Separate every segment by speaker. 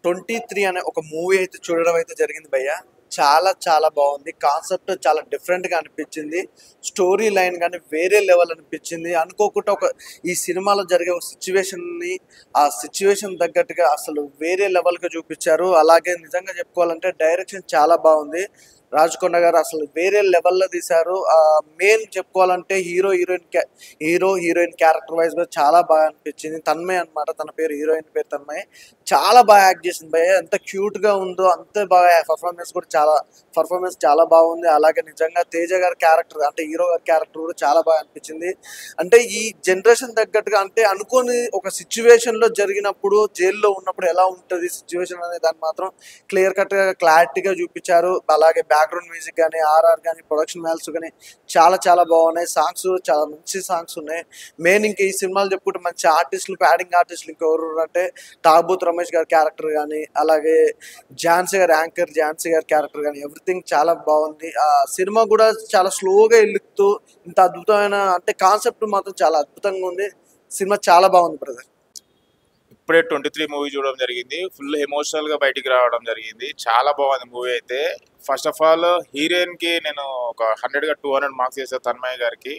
Speaker 1: 23 అనే ఒక మూవీ అయితే చూడడం అయితే జరిగింది భయ్య. చాలా చాలా బాగుంది. కాన్సెప్ట్ చాలా డిఫరెంట్గా అనిపించింది. స్టోరీ లైన్ కానీ వేరే లెవెల్ అనిపించింది. అనుకోకుండా ఈ సినిమాలో జరిగే ఒక సిచ్యువేషన్ని ఆ సిచ్యువేషన్ తగ్గట్టుగా అసలు వేరే లెవెల్గా చూపించారు. అలాగే నిజంగా చెప్పుకోవాలంటే డైరెక్షన్ చాలా బాగుంది. రాజకొండ గారు అసలు వేరే లెవెల్లో తీశారు. మెయిన్ చెప్పుకోవాలంటే హీరోయిన్ క్యారెక్టర్ వైజ్ గా చాలా బాగా అనిపించింది. తన్మయ్ అనమాట తన పేరు, హీరోయిన్ పేరు తన్మయ్. చాలా బాగా యాక్ట్ చేసింది భయ్య. ఎంత క్యూట్ గా ఉందో అంతే బాగా పర్ఫార్మెన్స్ చాలా బాగుంది. అలాగే నిజంగా తేజ గారి క్యారెక్టర్ అంటే హీరో గారి క్యారెక్టర్ కూడా చాలా బాగా అనిపించింది. అంటే ఈ జనరేషన్ తగ్గట్టుగా అంటే అనుకోని ఒక సిచ్యువేషన్ లో జరిగినప్పుడు జైల్లో ఉన్నప్పుడు ఎలా ఉంటుంది సిచ్యువేషన్ అనే దాన్ని మాత్రం క్లియర్ కట్ గా క్లారిటీగా చూపించారు. అలాగే బ్యాక్గ్రౌండ్ మ్యూజిక్ కానీ ఆర్ఆర్ కానీ ప్రొడక్షన్ వాల్యూస్ కానీ చాలా చాలా బాగున్నాయి. సాంగ్స్ చాలా మంచి సాంగ్స్ ఉన్నాయి. మెయిన్ ఇంకా ఈ సినిమాలు చెప్పుకుంటే మంచి ఆర్టిస్టులు, ప్యాడింగ్ ఆర్టిస్టులు ఇంకెవరు అంటే తాగుబోతు రమేష్ గారి క్యారెక్టర్ కానీ, అలాగే ఝాన్సీ గారి క్యారెక్టర్ కానీ ఎవ్రీథింగ్ చాలా బాగుంది. ఆ సినిమా కూడా చాలా స్లోగా వెళ్తూ ఇంత అద్భుతమైన అంటే కాన్సెప్ట్ మాత్రం చాలా అద్భుతంగా ఉంది. సినిమా చాలా బాగుంది బ్రదర్.
Speaker 2: ఇప్పుడే 23 మూవీ చూడడం జరిగింది. ఫుల్ ఎమోషనల్ గా బయటికి రావడం జరిగింది. చాలా బాగుంది మూవీ అయితే. ఫస్ట్ ఆఫ్ ఆల్ హీరోయిన్ కి నేను ఒక 100 గా 200 మార్క్స్ చేశాను తన్మయ్య గారికి.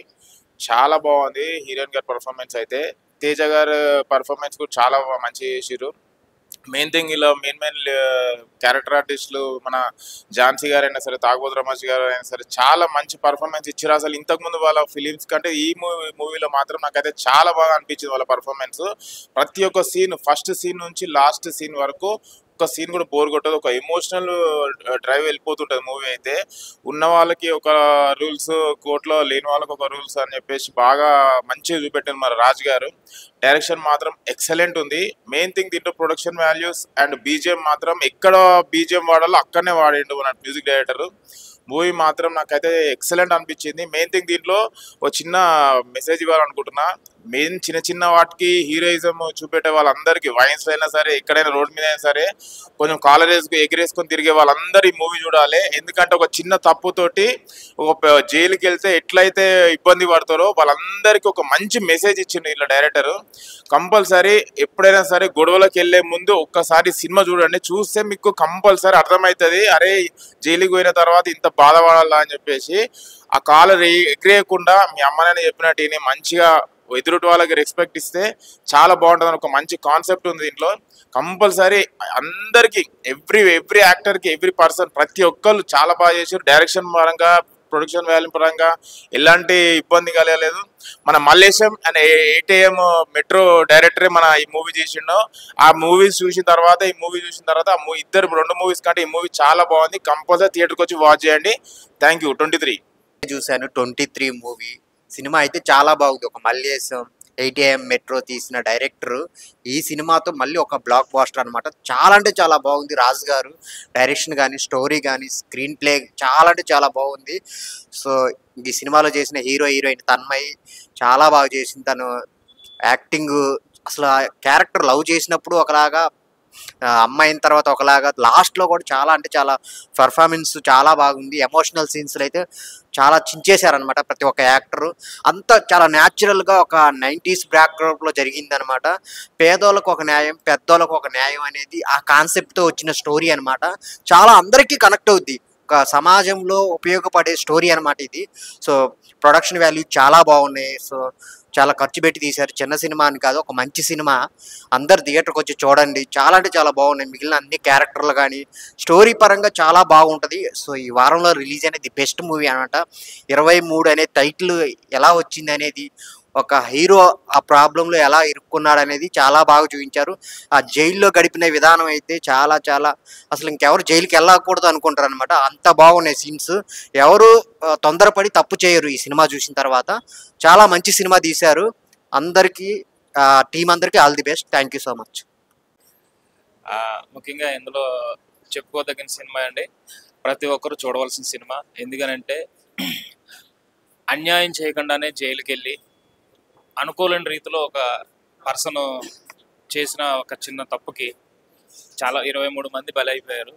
Speaker 2: చాలా బాగుంది హీరోయిన్ గారి పర్ఫార్మెన్స్ అయితే. తేజ గారు పర్ఫార్మెన్స్ కూడా చాలా మంచి చేసిర్రు. మెయిన్ థింగ్ ఇలా మెయిన్ క్యారెక్టర్ ఆర్టిస్టులు మన ఝాన్సీ గారు అయినా సరే, తాగుబోతు రమేష్ గారు అయినా సరే చాలా మంచి పర్ఫార్మెన్స్ ఇచ్చారు. అసలు ఇంతకుముందు వాళ్ళ ఫిలిమ్స్ కంటే ఈ మూవీలో మాత్రం నాకైతే చాలా బాగా అనిపించింది వాళ్ళ పర్ఫార్మెన్స్. ప్రతి ఒక్క సీన్, ఫస్ట్ సీన్ నుంచి లాస్ట్ సీన్ వరకు ఒక్క సీన్ కూడా బోర్ కొట్టదు. ఒక ఎమోషనల్ డ్రైవ్ వెళ్ళిపోతుంటుంది మూవీ అయితే. ఉన్న వాళ్ళకి ఒక రూల్స్, కోర్టులో లేని వాళ్ళకి ఒక రూల్స్ అని చెప్పేసి బాగా మంచిగా చూపెట్టారు మరి రాజు గారు. డైరెక్షన్ మాత్రం ఎక్సలెంట్ ఉంది. మెయిన్ థింగ్ దీంట్లో ప్రొడక్షన్ వాల్యూస్ అండ్ బీజిఎం మాత్రం ఎక్కడ బీజిఎం వాడాలో అక్కడనే వాడిండు మన మ్యూజిక్ డైరెక్టర్. మూవీ మాత్రం నాకైతే ఎక్సలెంట్ అనిపించింది. మెయిన్ థింగ్ దీంట్లో ఒక చిన్న మెసేజ్ ఇవ్వాలనుకుంటున్నా. మెయిన్ చిన్న చిన్న వాటికి హీరోయిజం చూపెట్టే వాళ్ళందరికీ, వైన్స్ అయినా సరే, ఎక్కడైనా రోడ్ మీద అయినా సరే కొంచెం కాలర్ ఎగిరేసుకొని తిరిగే వాళ్ళందరూ ఈ మూవీ చూడాలి. ఎందుకంటే ఒక చిన్న తప్పుతోటి ఒక జైలుకి వెళ్తే ఎట్లయితే ఇబ్బంది పడతారో వాళ్ళందరికీ ఒక మంచి మెసేజ్ ఇచ్చిండు ఇలా డైరెక్టర్. కంపల్సరీ ఎప్పుడైనా సరే గొడవలకు వెళ్లే ముందు ఒక్కసారి సినిమా చూడండి. చూస్తే మీకు కంపల్సరీ అర్థమవుతుంది, అరే జైలుకి పోయిన తర్వాత ఇంత బాధపడాలా అని చెప్పేసి. ఆ కాలర్ ఎగిరేయకుండా మీ అమ్మనని చెప్పినట్టు మంచిగా ఎదురుటి వాళ్ళకి రెస్పెక్ట్ ఇస్తే చాలా బాగుంటుంది అని ఒక మంచి కాన్సెప్ట్ ఉంది దీంట్లో. కంపల్సరీ అందరికి ఎవ్రీ యాక్టర్కి, ఎవ్రీ పర్సన్ ప్రతి ఒక్కళ్ళు చాలా బాగా చేశారు. డైరెక్షన్ పరంగా, ప్రొడక్షన్ వాల్యూ పరంగా ఎలాంటి ఇబ్బంది కలగలేదు. మన మల్లేశం అండ్ 8 AM మెట్రో డైరెక్టరే మన ఈ మూవీ చేసిండో. ఆ మూవీస్ చూసిన తర్వాత ఇద్దరు 2 మూవీస్ కంటే ఈ మూవీ చాలా బాగుంది. కంపల్సరీ థియేటర్కి వచ్చి వాచ్ చేయండి. Thank you. 23
Speaker 3: చూశాను. 23 మూవీ సినిమా అయితే చాలా బాగుంది. ఒక మల్లేశం 8 AM మెట్రో తీసిన డైరెక్టర్ ఈ సినిమాతో మళ్ళీ ఒక బ్లాక్ బాస్టర్ అనమాట. చాలా అంటే చాలా బాగుంది. రాజు గారు డైరెక్షన్ కానీ, స్టోరీ కానీ, స్క్రీన్ ప్లే చాలా అంటే చాలా బాగుంది. సో ఈ సినిమాలో చేసిన హీరోయిన్ తన్మయ్ చాలా బాగా చేసింది. తను యాక్టింగ్ అసలు ఆ క్యారెక్టర్ లవ్ చేసినప్పుడు ఒకలాగా, అమ్మాయిన తర్వాత ఒకలాగా, లాస్ట్లో కూడా చాలా అంటే చాలా పర్ఫార్మెన్స్ చాలా బాగుంది. ఎమోషనల్ సీన్స్లో అయితే చాలా చించేశారనమాట ప్రతి ఒక్క యాక్టరు. అంతా చాలా న్యాచురల్గా ఒక 90s బ్యాక్గ్రౌండ్లో జరిగిందనమాట. పేదోళ్ళకు ఒక న్యాయం, పెద్దోళ్ళకు ఒక న్యాయం అనేది ఆ కాన్సెప్ట్తో వచ్చిన స్టోరీ అనమాట. చాలా అందరికీ కనెక్ట్ అవుద్ది. ఒక సమాజంలో ఉపయోగపడే స్టోరీ అనమాట ఇది. సో ప్రొడక్షన్ వాల్యూ చాలా బాగున్నాయి. సో చాలా ఖర్చు పెట్టి తీశారు. చిన్న సినిమా అని కాదు, ఒక మంచి సినిమా. అందరు థియేటర్కి వచ్చి చూడండి. చాలా అంటే చాలా బాగున్నాయి. మిగిలిన అన్ని క్యారెక్టర్లు కానీ స్టోరీ పరంగా చాలా బాగుంటుంది. సో ఈ వారంలో రిలీజ్ అనేది బెస్ట్ మూవీ అనమాట. 23 అనే టైటిల్ ఎలా వచ్చింది అనేది, ఒక హీరో ఆ ప్రాబ్లంలో ఎలా ఇరుక్కున్నాడు అనేది చాలా బాగా చూపించారు. ఆ జైల్లో గడిపిన విధానం అయితే చాలా చాలా అసలు ఇంకెవరు జైలుకి వెళ్ళకూడదు అనుకుంటారు అనమాట. అంత బాగున్నాయి సీన్స్. ఎవరు తొందరపడి తప్పు చేయరు ఈ సినిమా చూసిన తర్వాత. చాలా మంచి సినిమా తీశారు. అందరికీ టీం అందరికీ all the best. Thank you so much.
Speaker 4: ముఖ్యంగా ఇందులో చెప్పుకోదగిన సినిమా అండి. ప్రతి ఒక్కరు చూడవలసిన సినిమా. ఎందుకనంటే అన్యాయం చేయకుండానే జైలుకి వెళ్ళి అనుకోలేని రీతిలో ఒక పర్సన్ చేసిన ఒక చిన్న తప్పుకి చాలా 23 మంది బలైపోయారు.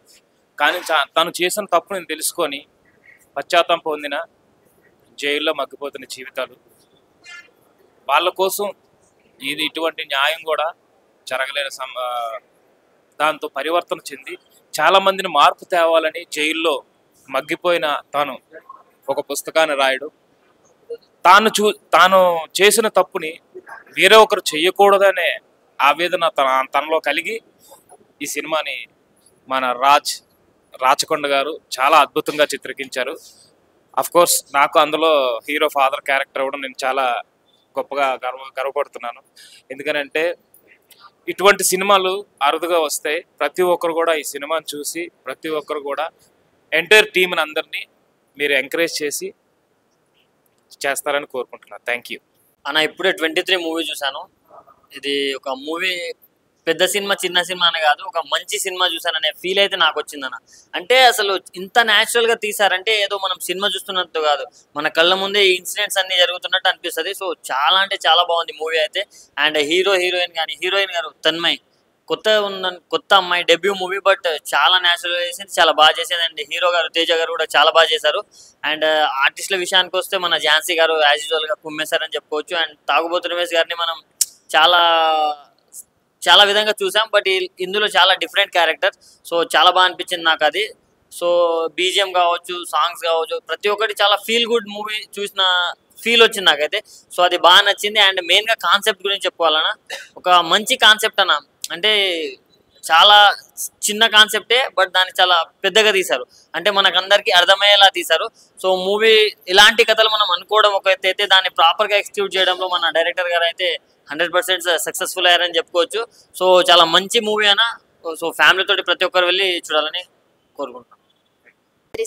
Speaker 4: కానీ తను చేసిన తప్పుని తెలుసుకొని పశ్చాత్తాపం పొందిన జైల్లో మగ్గిపోతున్న జీవితాలు, వాళ్ళ కోసం ఇటువంటి న్యాయం కూడా జరగలేని దాంతో పరివర్తన చెంది చాలా మందిని మార్పు తేవాలని జైల్లో మగ్గిపోయిన తాను ఒక పుస్తకాన్ని రాయడం, తాను చేసిన తప్పుని వేరే ఒకరు చెయ్యకూడదనే ఆవేదన తనలో కలిగి ఈ సినిమాని మన రాచకొండ గారు చాలా అద్భుతంగా చిత్రీకరించారు. అఫ్ కోర్స్ నాకు అందులో హీరో ఫాదర్ క్యారెక్టర్ కూడా నేను చాలా గొప్పగా గర్వపడుతున్నాను. ఎందుకనంటే ఇటువంటి సినిమాలు అరుదుగా వస్తాయి. ప్రతి ఒక్కరు కూడా ఈ సినిమాని చూసి ప్రతి ఒక్కరు కూడా ఎంటైర్ టీంని అందరినీ మీరు ఎంకరేజ్ చేస్తారని కోరుకుంటున్నాను. థ్యాంక్ యూ
Speaker 5: అన్న. ఇప్పుడే 23 మూవీ చూశాను. ఇది ఒక మూవీ పెద్ద సినిమా చిన్న సినిమా అని కాదు, ఒక మంచి సినిమా చూసాననే ఫీల్ అయితే నాకు వచ్చిందన్న. అంటే అసలు ఇంత న్యాచురల్ గా తీసారంటే ఏదో మనం సినిమా చూస్తున్నట్టు కాదు, మన కళ్ళ ముందే ఈ ఇన్సిడెంట్స్ అన్ని జరుగుతున్నట్టు అనిపిస్తుంది. సో చాలా అంటే చాలా బాగుంది మూవీ అయితే. అండ్ హీరోయిన్ కానీ హీరోయిన్ గారు తన్మయ్ కొత్త అమ్మాయి డెబ్యూ మూవీ, బట్ చాలా న్యాచురల్ చేసింది, చాలా బాగా చేసేది. అండ్ హీరో గారు తేజ గారు కూడా చాలా బాగా చేశారు. అండ్ ఆర్టిస్టుల విషయానికి వస్తే మన ఝాన్సీ గారు యాజ్ యూజువల్ గా కుమ్మేశారని చెప్పుకోవచ్చు. అండ్ తాగుబోతు రమేష్ గారిని మనం చాలా విధంగా చూసాం, బట్ ఇందులో చాలా డిఫరెంట్ క్యారెక్టర్. సో చాలా బాగా అనిపించింది నాకు అది. సో బీజిఎం కావచ్చు, సాంగ్స్ కావచ్చు, ప్రతి ఒక్కటి చాలా ఫీల్ గుడ్ మూవీ చూసిన ఫీల్ వచ్చింది నాకైతే. సో అది బాగా నచ్చింది. అండ్ మెయిన్గా కాన్సెప్ట్ గురించి చెప్పుకోవాలన్నా, ఒక మంచి కాన్సెప్ట్ అన్న. అంటే చాలా చిన్న కాన్సెప్టే, బట్ దాన్ని చాలా పెద్దగా తీశారు. అంటే మనకందరికీ అర్థమయ్యేలా తీశారు. సో మూవీ ఇలాంటి కథలు మనం అనుకోవడం ఒక అయితే, దాన్ని ప్రాపర్గా ఎక్స్క్యూట్ చేయడంలో మన డైరెక్టర్ గారు అయితే 100% సక్సెస్ఫుల్ అయ్యారని చెప్పుకోవచ్చు. సో చాలా మంచి మూవీ అన్న. సో ఫ్యామిలీ తోటి ప్రతి ఒక్కరు వెళ్ళి చూడాలని కోరుకుంటున్నాను.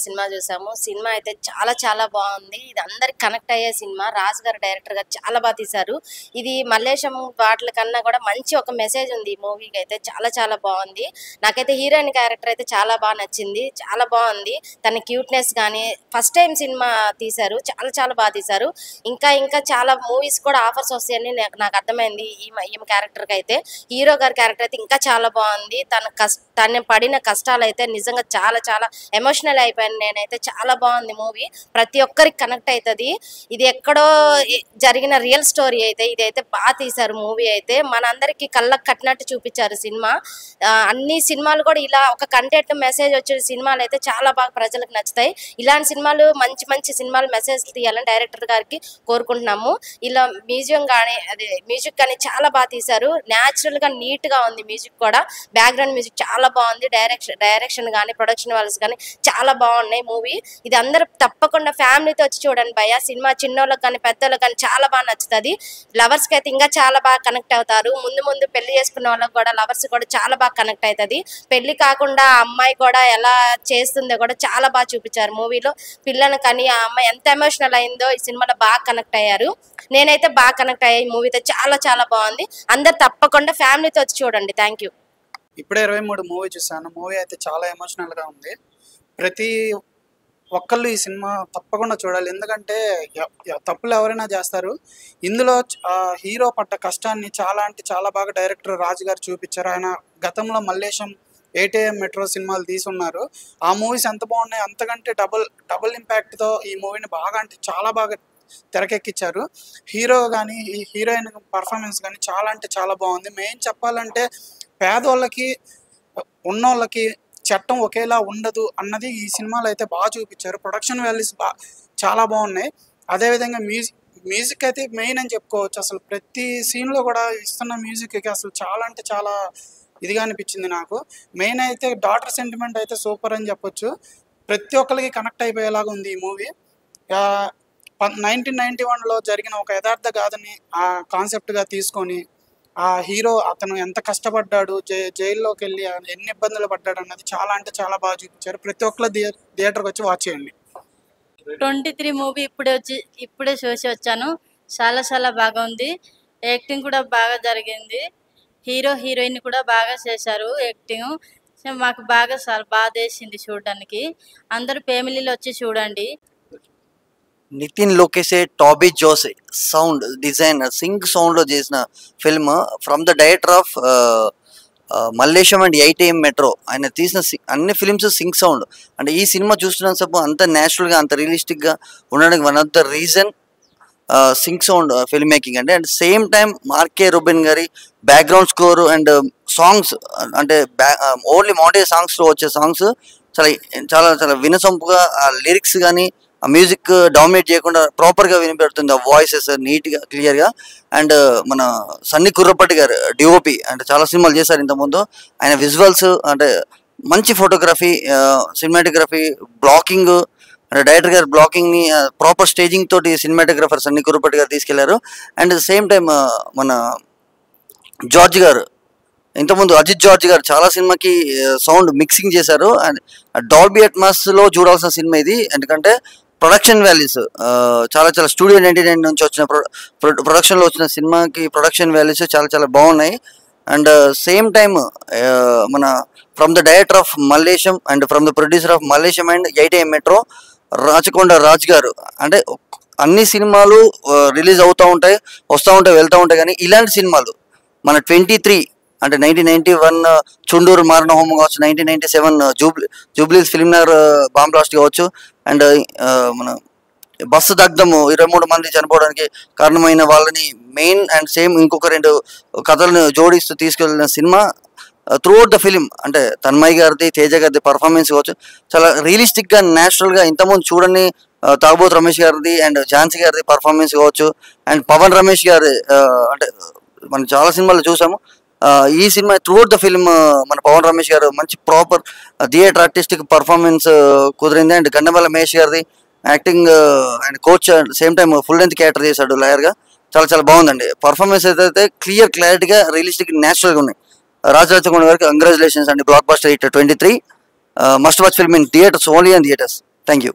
Speaker 6: సినిమా చూసాము. సినిమా అయితే చాలా చాలా బాగుంది. ఇది అందరికి కనెక్ట్ అయ్యే సినిమా. రాజు గారు డైరెక్టర్ గా చాలా బాగా తీశారు. ఇది మల్లేశం వాటి కన్నా కూడా మంచి ఒక మెసేజ్ ఉంది ఈ మూవీకి అయితే. చాలా చాలా బాగుంది. నాకైతే హీరోయిన్ క్యారెక్టర్ అయితే చాలా బాగా నచ్చింది, చాలా బాగుంది. తన క్యూట్నెస్ కానీ ఫస్ట్ టైం సినిమా తీశారు, చాలా చాలా బాగా తీశారు. ఇంకా ఇంకా చాలా మూవీస్ కూడా ఆఫర్స్ వస్తాయని నాకు అర్థమైంది ఈమె క్యారెక్టర్కి అయితే. హీరో గారి క్యారెక్టర్ అయితే ఇంకా చాలా బాగుంది. తను పడిన కష్టాలు అయితే నిజంగా చాలా చాలా ఎమోషనల్ అయిపోయాను నేనైతే. చాలా బాగుంది మూవీ, ప్రతి ఒక్కరికి కనెక్ట్ అవుతుంది. ఇది ఎక్కడో జరిగిన రియల్ స్టోరీ అయితే ఇదైతే బాగా తీశారు మూవీ అయితే. మనందరికి కళ్ళకు కట్టినట్టు చూపించారు సినిమా. అన్ని సినిమాలు కూడా ఇలా ఒక కంటెంట్ మెసేజ్ వచ్చే సినిమాలు అయితే చాలా బాగా ప్రజలకు నచ్చుతాయి. ఇలాంటి సినిమాలు మంచి మంచి సినిమాలు మెసేజ్ తీయాలని డైరెక్టర్ గారికి కోరుకుంటున్నాము. ఇలా మ్యూజిక్ కానీ చాలా బాగా తీశారు. న్యాచురల్ గా నీట్ గా ఉంది మ్యూజిక్ కూడా. బ్యాక్గ్రౌండ్ మ్యూజిక్ చాలా బాగుంది. డైరెక్షన్ కానీ ప్రొడక్షన్ వాల్స్ కానీ చాలా బాగున్నాయి మూవీ. ఇది అందరూ తప్పకుండా ఫ్యామిలీతో వచ్చి చూడండి భయ్య. సినిమా చిన్నోళ్ళకి కానీ పెద్దోళ్ళకి కానీ చాలా బాగా నచ్చుతుంది. లవర్స్ కి అయితే ఇంకా చాలా బాగా కనెక్ట్ అవుతారు. ముందు పెళ్లి చేసుకున్న వాళ్ళకి కూడా లవర్స్ కూడా చాలా బాగా కనెక్ట్ అవుతుంది. పెళ్లి కాకుండా ఆ అమ్మాయి కూడా ఎలా చేస్తుందో కూడా చాలా బాగా చూపించారు మూవీలో. పిల్లని కానీ ఆ అమ్మాయి ఎంత ఎమోషనల్ అయిందో ఈ సినిమాలో బాగా కనెక్ట్ అయ్యారు. నేనైతే బాగా కనెక్ట్ అయ్యాయి మూవీతో. చాలా చాలా బాగుంది. అందరు తప్పకుండా ఫ్యామిలీతో వచ్చి చూడండి. Thank you.
Speaker 7: ఇప్పుడే 23 మూవీ చూసాను. మూవీ అయితే చాలా ఎమోషనల్గా ఉంది. ప్రతి ఒక్కళ్ళు ఈ సినిమా తప్పకుండా చూడాలి. ఎందుకంటే తప్పులు ఎవరైనా చేస్తారు. ఇందులో హీరో పడ్డ కష్టాన్ని చాలా అంటే చాలా బాగా డైరెక్టర్ రాజు గారు చూపించారు. ఆయన గతంలో మల్లేశం 8am మెట్రో సినిమాలు తీసున్నారు. ఆ మూవీస్ ఎంత బాగున్నాయి, అంతకంటే డబుల్ ఇంపాక్ట్తో ఈ మూవీని బాగా అంటే చాలా బాగా తెరకెక్కించారు. హీరో కానీ ఈ హీరోయిన్ పర్ఫార్మెన్స్ కానీ చాలా అంటే చాలా బాగుంది. మెయిన్ చెప్పాలంటే పేదోళ్ళకి ఉన్నోళ్ళకి చట్టం ఒకేలా ఉండదు అన్నది ఈ సినిమాలో అయితే బాగా చూపించారు. ప్రొడక్షన్ వాల్యూస్ చాలా బాగున్నాయి. అదేవిధంగా మ్యూజిక్ అయితే మెయిన్ అని చెప్పుకోవచ్చు. అసలు ప్రతి సీన్లో కూడా ఇస్తున్న మ్యూజిక్కి అసలు చాలా అంటే చాలా ఇదిగా అనిపించింది నాకు. మెయిన్ అయితే డాటర్ సెంటిమెంట్ అయితే సూపర్ అని చెప్పొచ్చు. ప్రతి ఒక్కరికి కనెక్ట్ అయిపోయేలాగా ఉంది ఈ మూవీ. 1991లో జరిగిన ఒక యథార్థ గాథని ఆ కాన్సెప్ట్గా తీసుకొని ఆ హీరో అతను ఎంత కష్టపడ్డాడు, జైల్లోకి వెళ్ళి ఎన్ని ఇబ్బందులు పడ్డాడు అన్నది చాలా అంటే చాలా బాగా చూపించారు. ప్రతి ఒక్కరు థియేటర్కి వచ్చి వాచ్ చేయండి.
Speaker 8: 23 మూవీ ఇప్పుడే చూసి వచ్చాను. చాలా చాలా బాగా ఉంది. యాక్టింగ్ కూడా బాగా జరిగింది. హీరోయిన్ కూడా బాగా చేశారు యాక్టింగ్. మాకు బాగా బాధ వేసింది చూడడానికి. అందరూ ఫ్యామిలీలో వచ్చి చూడండి.
Speaker 9: నితిన్ లోకేషే టాబీ జోసే సౌండ్ డిజైనర్ సింగ్ సౌండ్లో చేసిన film from the director of Mallesham and 8am metro. ఆయన తీసిన అన్ని ఫిల్మ్స్ సింగ్ సౌండ్. అంటే ఈ సినిమా చూస్తున్న సబ్బు అంత న్యాచురల్గా అంత రియలిస్టిక్గా ఉండడానికి one of the reason sync sound film making అండి. And same time Mark K Robin గారి బ్యాక్గ్రౌండ్ స్కోర్ అండ్ సాంగ్స్ అంటే ఓన్లీ మౌంటేజ్ సాంగ్స్లో వచ్చే సాంగ్స్ చాలా చాలా చాలా వినసొంపుగా ఆ లిరిక్స్ కానీ ఆ మ్యూజిక్ డామినేట్ చేయకుండా ప్రాపర్గా వినిపెడుతుంది. ఆ వాయిసెస్ నీట్గా క్లియర్గా. అండ్ మన సన్నీ కుర్రప్పటి గారు డిఓపి అంటే చాలా సినిమాలు చేశారు ఇంతకుముందు. ఆయన విజువల్స్ అంటే మంచి ఫోటోగ్రఫీ, సినిమాటోగ్రఫీ, బ్లాకింగ్ అంటే డైరెక్టర్ గారు బ్లాకింగ్ని ప్రాపర్ స్టేజింగ్ తోటి సినిమాటోగ్రఫర్ సన్నీ కుర్రప్పటి గారు తీసుకెళ్లారు. అండ్ సేమ్ టైం మన జార్జ్ గారు ఇంతకుముందు అజిత్ జార్జ్ గారు చాలా సినిమాకి సౌండ్ మిక్సింగ్ చేశారు. అండ్ డాల్బీ అట్మాస్లో చూడాల్సిన సినిమా ఇది. ఎందుకంటే ప్రొడక్షన్ వాల్యూస్ చాలా చాలా స్టూడియో 99 నుంచి వచ్చిన ప్రొడక్షన్లో వచ్చిన సినిమాకి ప్రొడక్షన్ వాల్యూస్ చాలా చాలా బాగున్నాయి. అండ్ సేమ్ టైమ్ మన from the director of Mallesham and from the producer of Mallesham and 8AM metro Rachakonda Raj గారు అంటే అన్ని సినిమాలు రిలీజ్ అవుతూ ఉంటాయి, వస్తూ ఉంటాయి, వెళ్తూ ఉంటాయి. కానీ ఇలాంటి సినిమాలు మన 23 అంటే 1991 చుండూరు మారణ హోమం కావచ్చు, 1997 జూబ్లీస్ ఫిల్మ్ నగర్ బాంబ్ బ్లాస్ట్ కావచ్చు, అండ్ మన బస్సు దగ్ధము 23 మంది చనిపోవడానికి కారణమైన వాళ్ళని మెయిన్ అండ్ సేమ్ ఇంకొక 2 కథలను జోడిస్తూ తీసుకెళ్ళిన సినిమా త్రూఅవుట్ ద ఫిలిం అంటే తన్మయ్ గారిది, తేజ గారిది పర్ఫార్మెన్స్ కావచ్చు చాలా రియలిస్టిక్గా న్యాచురల్గా ఇంతకుముందు చూడని తాగుబోతు రమేష్ గారిది అండ్ ఝాన్సీ గారిది పర్ఫార్మెన్స్ కావచ్చు. అండ్ పవన్ రమేష్ గారి అంటే మనం చాలా సినిమాలు చూసాము. ఈ సినిమా త్రూఅవుట్ ద ఫిల్మ్ మన పవన్ రమేష్ గారు మంచి ప్రాపర్ థియేటర్ ఆర్టిస్టిక్ పర్ఫార్మెన్స్ కుదిరింది. అండ్ గన్నమల్ల మహేష్ గారిది acting and coach same time full length character చేశాడు లాయర్గా. చాలా చాలా బాగుందండి పర్ఫార్మెన్స్. అయితే క్లారిటీగా రియలిస్టిక్ న్యాచురల్గా ఉన్నాయి. రాజరాజకొండ గారికి కంగ్రాచులేషన్స్ అండి. Block buster hit 23 must watch film in theatres, only in theatres. Thank you.